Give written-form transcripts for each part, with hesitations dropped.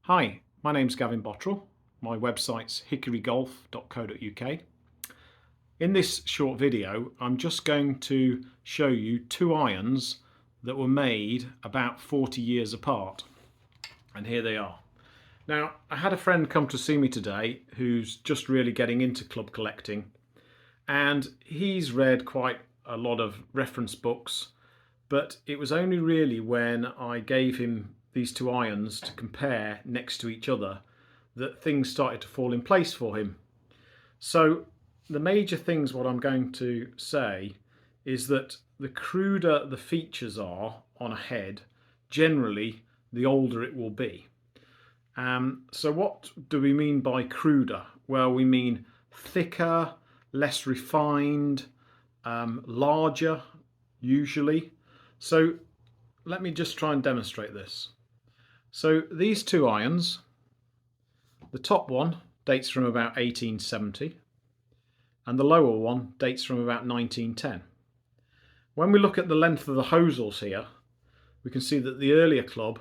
Hi, my name's Gavin Bottrell. My website's hickorygolf.co.uk. In this short video, I'm just going to show you two irons that were made about 40 years apart. And here they are. Now, I had a friend come to see me today who's just really getting into club collecting, and he's read quite a lot of reference books, but it was only really when I gave him these two irons to compare next to each other that things started to fall in place for him. So the major things what I'm going to say is that the cruder the features are on a head, generally the older it will be. So what do we mean by cruder? Well, we mean thicker, less refined, larger usually. So let me just try and demonstrate this. So these two irons, the top one dates from about 1870 and the lower one dates from about 1910. When we look at the length of the hosels here, we can see that the earlier club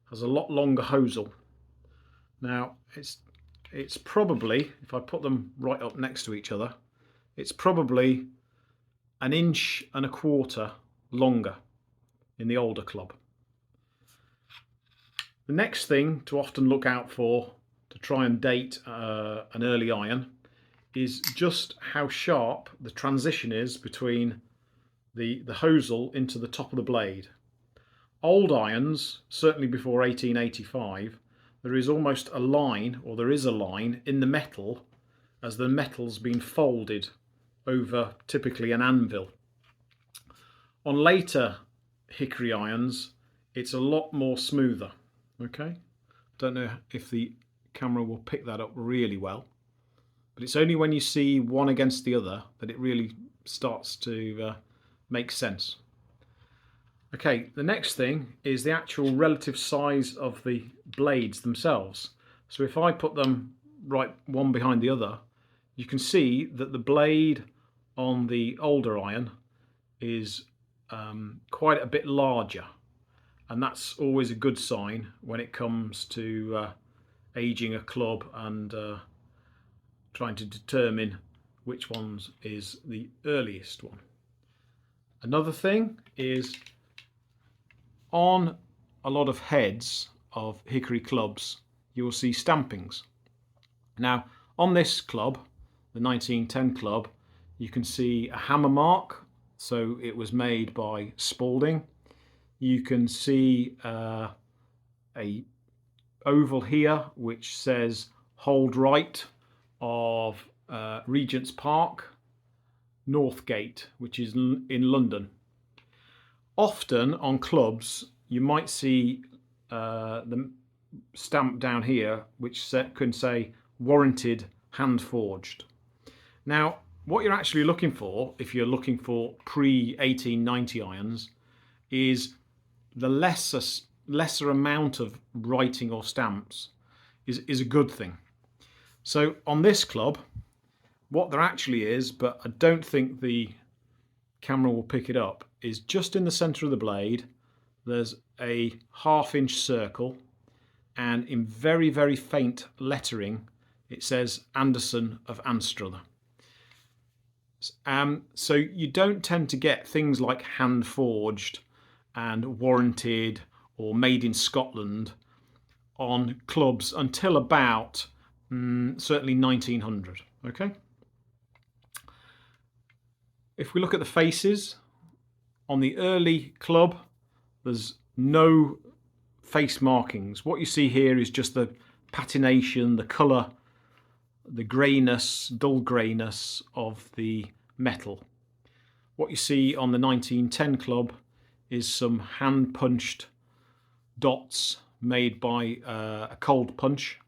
has a lot longer hosel. Now it's probably, if I put them right up next to each other, it's probably 1.25 inches longer in the older club. The next thing to often look out for to try and date an early iron is just how sharp the transition is between the hosel into the top of the blade. Old irons, certainly before 1885, there is almost a line, or there is a line in the metal as the metal's been folded over typically an anvil. On later hickory irons, it's a lot more smoother. Okay, don't know if the camera will pick that up really well, but it's only when you see one against the other that it really starts to make sense. Okay, the next thing is the actual relative size of the blades themselves. So if I put them right one behind the other, you can see that the blade on the older iron is quite a bit larger. And that's always a good sign when it comes to aging a club and trying to determine which one is the earliest one. Another thing is on a lot of heads of hickory clubs, you will see stampings. Now, on this club, the 1910 club, you can see a hammer mark, so it was made by Spalding. You can see a oval here which says hold right of Regent's Park, Northgate, which is in London. Often on clubs you might see the stamp down here which can say warranted, hand forged. Now what you're actually looking for, if you're looking for pre-1890 irons, is the lesser amount of writing or stamps is a good thing. So on this club, what there actually is, but I don't think the camera will pick it up, is just in the centre of the blade there's a 1/2 inch circle, and in very, very faint lettering it says Anderson of Anstruther. So you don't tend to get things like hand forged and warranted or made in Scotland on clubs until about certainly 1900. Okay. If we look at the faces on the early club, there's no face markings. What you see here is just the patination, the colour, the greyness, dull greyness of the metal. What you see on the 1910 club is some hand punched dots made by a cold punch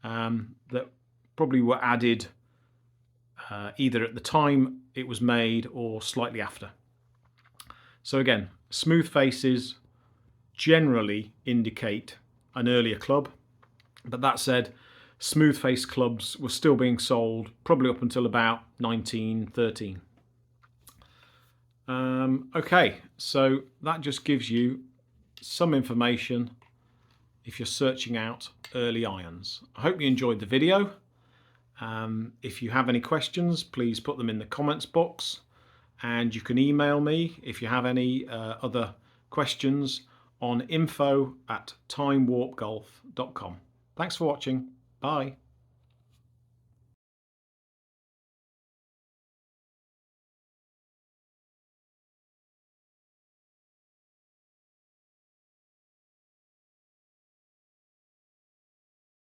that probably were added either at the time it was made or slightly after. So again, smooth faces generally indicate an earlier club, but that said, smooth face clubs were still being sold probably up until about 1913. Okay, so that just gives you some information if you're searching out early irons. I hope you enjoyed the video. If you have any questions, please put them in the comments box, and you can email me if you have any other questions on info@timewarpgolf.com. Thanks for watching. Bye.